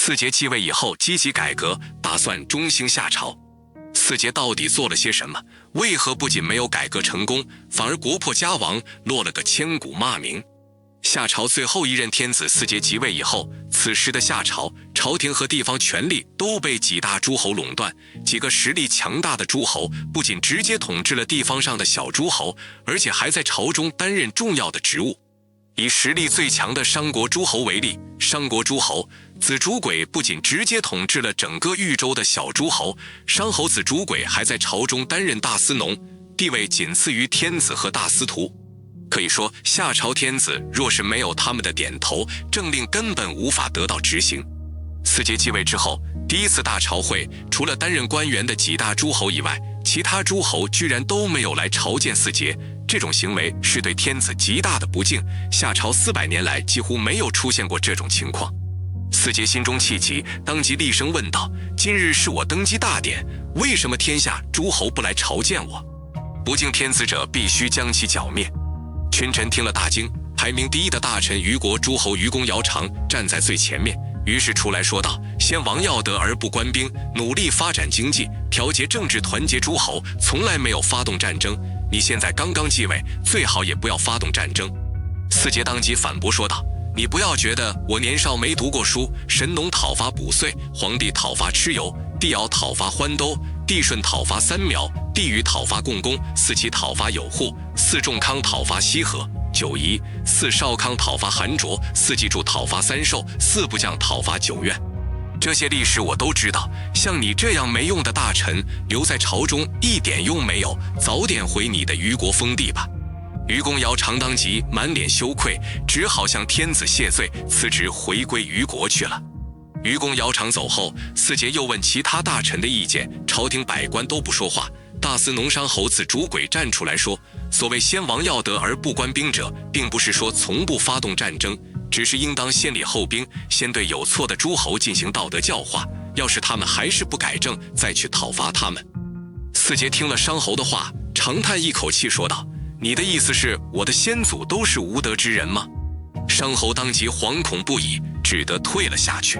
四杰继位以后积极改革，打算中兴夏朝。四杰到底做了些什么？为何不仅没有改革成功，反而国破家亡，落了个千古骂名？夏朝最后一任天子四杰即位以后，此时的夏朝朝廷和地方权力都被几大诸侯垄断，几个实力强大的诸侯不仅直接统治了地方上的小诸侯，而且还在朝中担任重要的职务。以实力最强的商国诸侯为例，商国诸侯子主轨不仅直接统治了整个豫州的小诸侯，商侯子主轨还在朝中担任大司农，地位仅次于天子和大司徒。可以说，夏朝天子若是没有他们的点头，政令根本无法得到执行。四杰继位之后，第一次大朝会，除了担任官员的几大诸侯以外，其他诸侯居然都没有来朝见四杰，这种行为是对天子极大的不敬。夏朝400年来几乎没有出现过这种情况。四杰心中气急，当即厉声问道：“今日是我登基大典，为什么天下诸侯不来朝见我？不敬天子者，必须将其剿灭。”群臣听了大惊，排名第一的大臣虞国诸侯虞公姚长站在最前面，于是出来说道：“先王要德而不官兵，努力发展经济，调节政治，团结诸侯，从来没有发动战争。你现在刚刚继位，最好也不要发动战争。”四杰当即反驳说道：“你不要觉得我年少没读过书，神农讨伐卜岁，皇帝讨伐蚩尤，帝尧讨伐欢兜，帝舜讨伐三苗，帝禹讨伐共工，四齐讨伐有户，四仲康讨伐西河，九夷，四少康讨伐韩卓，四季柱讨伐三寿，四部将讨伐九苑。这些历史我都知道，像你这样没用的大臣，留在朝中一点用没有，早点回你的虞国封地吧。”虞公姚长当即满脸羞愧，只好向天子谢罪，辞职回归虞国去了。虞公姚长走后，四杰又问其他大臣的意见，朝廷百官都不说话。大司农商侯子主轨站出来说：“所谓先王要德而不官兵者，并不是说从不发动战争，只是应当先礼后兵，先对有错的诸侯进行道德教化，要是他们还是不改正，再去讨伐他们。”四杰听了商侯的话，长叹一口气说道：“你的意思是我的先祖都是无德之人吗？”商侯当即惶恐不已，只得退了下去。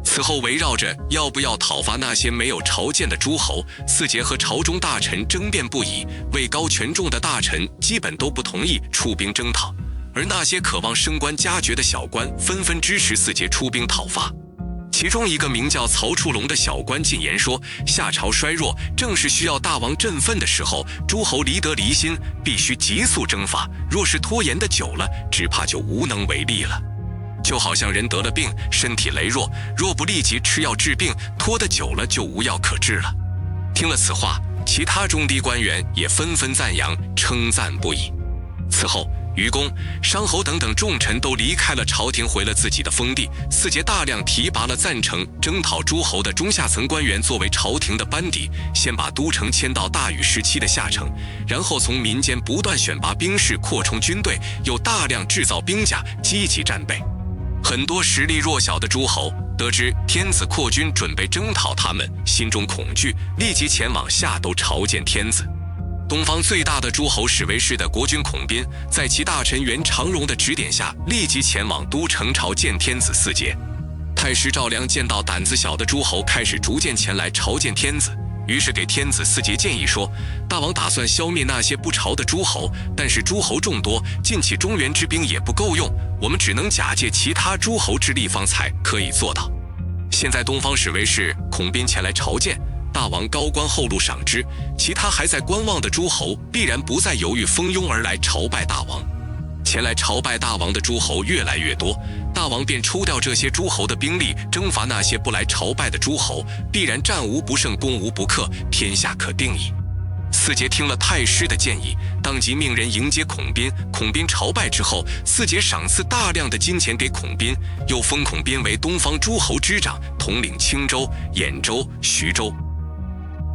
此后围绕着要不要讨伐那些没有朝见的诸侯，四杰和朝中大臣争辩不已，位高权重的大臣基本都不同意出兵征讨，而那些渴望升官加爵的小官纷纷支持四杰出兵讨伐。其中一个名叫曹处龙的小官进言说：“夏朝衰弱，正是需要大王振奋的时候，诸侯离德离心，必须急速征伐，若是拖延的久了，只怕就无能为力了。就好像人得了病，身体羸弱，若不立即吃药治病，拖得久了就无药可治了。”听了此话，其他中低官员也纷纷赞扬称赞不已。此后，虞公、商侯等等重臣都离开了朝廷，回了自己的封地。四杰大量提拔了赞成征讨诸侯的中下层官员作为朝廷的班底，先把都城迁到大禹时期的夏城，然后从民间不断选拔兵士，扩充军队，又大量制造兵甲，积极战备。很多实力弱小的诸侯得知天子扩军准备征讨他们，心中恐惧，立即前往夏都朝见天子。东方最大的诸侯史为氏的国君孔斌，在其大臣袁长荣的指点下，立即前往都城朝见天子四杰。太师赵良见到胆子小的诸侯开始逐渐前来朝见天子，于是给天子四杰建议说：“大王打算消灭那些不朝的诸侯，但是诸侯众多，尽起中原之兵也不够用，我们只能假借其他诸侯之力方才可以做到。现在东方史为氏孔斌前来朝见，大王高官厚禄赏之，其他还在观望的诸侯必然不再犹豫，蜂拥而来朝拜大王。前来朝拜大王的诸侯越来越多，大王便抽调这些诸侯的兵力，征伐那些不来朝拜的诸侯，必然战无不胜，攻无不克，天下可定矣。”四杰听了太师的建议，当即命人迎接孔斌。孔斌朝拜之后，四杰赏赐大量的金钱给孔斌，又封孔斌为东方诸侯之长，统领青州、兖州、徐州。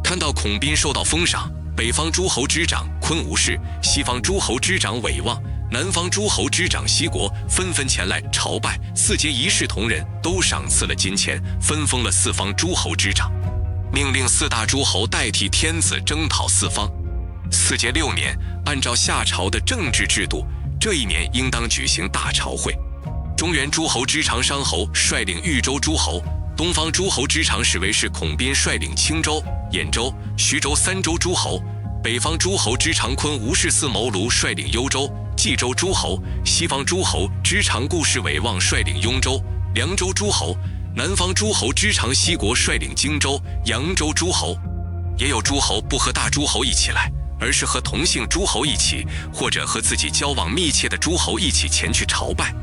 看到孔斌受到封赏，北方诸侯之长昆无氏，西方诸侯之长韦望，南方诸侯之长西国纷纷前来朝拜。四杰一视同仁，都赏赐了金钱，分封了四方诸侯之长，命令四大诸侯代替天子征讨四方。四杰6年，按照夏朝的政治制度，这一年应当举行大朝会。中原诸侯之长商侯率领豫州诸侯东方诸侯之长史为是孔斌率领青州、兖州、徐州3州诸侯，北方诸侯之长昆吴氏司谋卢率领幽州、冀州诸侯，西方诸侯之长顾氏韦望率领雍州、凉州诸侯，南方诸侯之长西国率领荆州、扬州诸侯。也有诸侯不和大诸侯一起来，而是和同姓诸侯一起，或者和自己交往密切的诸侯一起前去朝拜。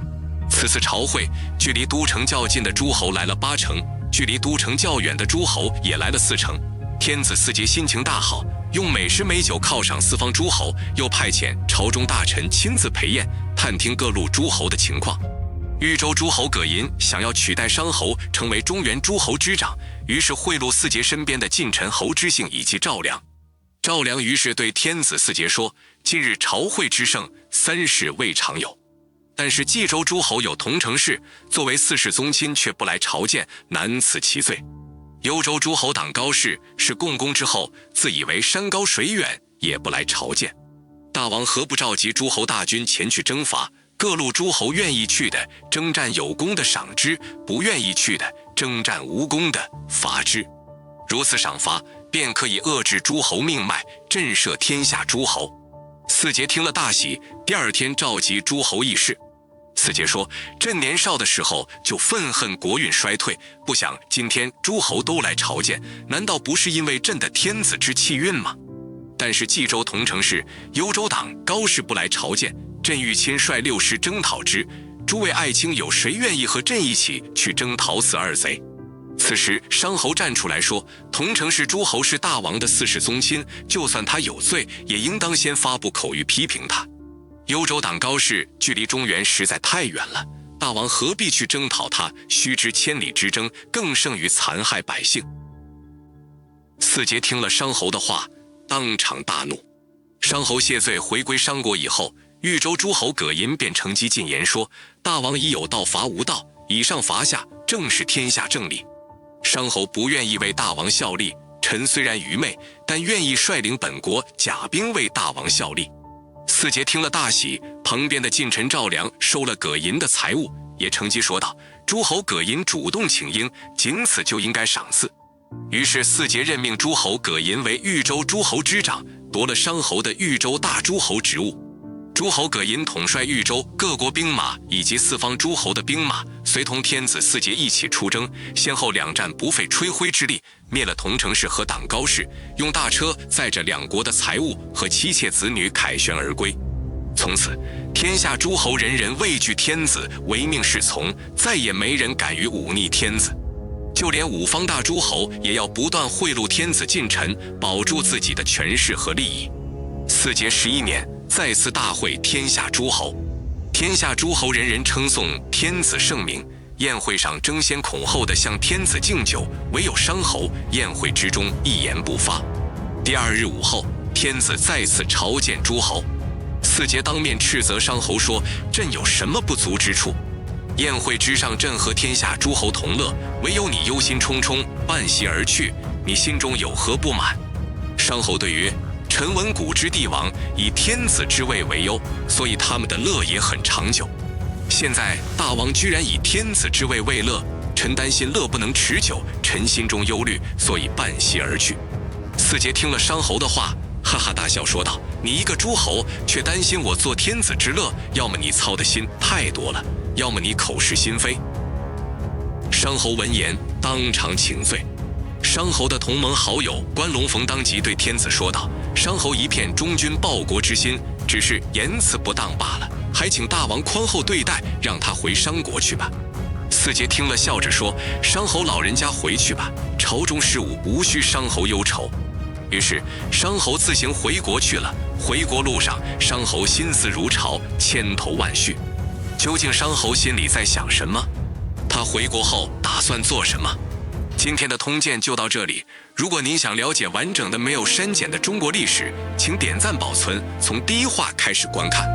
此次朝会，距离都城较近的诸侯来了8成，距离都城较远的诸侯也来了4成。天子4节心情大好，用美食美酒犒赏四方诸侯，又派遣朝中大臣亲自陪宴，探听各路诸侯的情况。豫州诸侯葛寅想要取代商侯成为中原诸侯之长，于是贿赂4节身边的近臣侯知信以及赵良。赵良于是对天子4节说：“近日朝会之盛，3世未尝有。但是冀州诸侯有同城氏，作为4世宗亲却不来朝见，难辞其罪。幽州诸侯党高氏是共工之后，自以为山高水远，也不来朝见。大王何不召集诸侯大军前去征伐？各路诸侯愿意去的，征战有功的赏之；不愿意去的，征战无功的罚之。如此赏罚，便可以遏制诸侯命脉，震慑天下诸侯。”4节听了大喜，第2天召集诸侯议事。4节说：“朕年少的时候就愤恨国运衰退，不想今天诸侯都来朝见，难道不是因为朕的天子之气运吗？但是冀州同城氏、幽州党高氏不来朝见，朕欲亲率6师征讨之。诸位爱卿有谁愿意和朕一起去征讨此2贼？”此时商侯站出来说：“同城氏诸侯是大王的4世宗亲，就算他有罪，也应当先发布口谕批评他。幽州党高氏距离中原实在太远了，大王何必去征讨他？须知千里之争，更胜于残害百姓。4节听了商侯的话，当场大怒。商侯谢罪回归商国以后，豫州诸侯葛寅便乘机进言说：“大王以有道伐无道，以上伐下，正是天下正理。商侯不愿意为大王效力，臣虽然愚昧，但愿意率领本国甲兵为大王效力。”4节听了大喜，旁边的近臣赵良收了葛寅的财物，也乘机说道：“诸侯葛寅主动请缨，仅此就应该赏赐。”于是4节任命诸侯葛寅为豫州诸侯之长，夺了商侯的豫州大诸侯职务。诸侯葛寅统帅豫州各国兵马以及4方诸侯的兵马，随同天子4节一起出征，先后2战不费吹灰之力，灭了同城氏和党高氏，用大车载着2国的财物和妻妾子女凯旋而归。从此，天下诸侯人人畏惧天子，唯命是从，再也没人敢于忤逆天子。就连5方大诸侯也要不断贿赂天子近臣，保住自己的权势和利益。4节11年，再次大会天下诸侯，天下诸侯人人称颂天子圣明，宴会上争先恐后地向天子敬酒，唯有商侯宴会之中一言不发。第2日午后，天子再次朝见诸侯。4节当面斥责商侯说：“朕有什么不足之处？宴会之上，朕和天下诸侯同乐，唯有你忧心忡忡，半席而去，你心中有何不满？”商侯对曰：“臣闻古之帝王以天子之位为忧，所以他们的乐也很长久。现在大王居然以天子之位为乐，臣担心乐不能持久，臣心中忧虑，所以半席而去。4节听了商侯的话，哈哈大笑说道：“你一个诸侯，却担心我做天子之乐，要么你操的心太多了，要么你口是心非。”商侯闻言，当场请罪。商侯的同盟好友关龙逢当即对天子说道：“商侯一片忠君报国之心，只是言辞不当罢了，还请大王宽厚对待，让他回商国去吧。”4节听了，笑着说：“商侯老人家回去吧，朝中事务无需商侯忧愁。”于是商侯自行回国去了。回国路上，商侯心思如潮，千头万绪。究竟商侯心里在想什么？他回国后打算做什么？今天的通鉴就到这里。如果您想了解完整的没有删减的中国历史，请点赞保存，从第1话开始观看。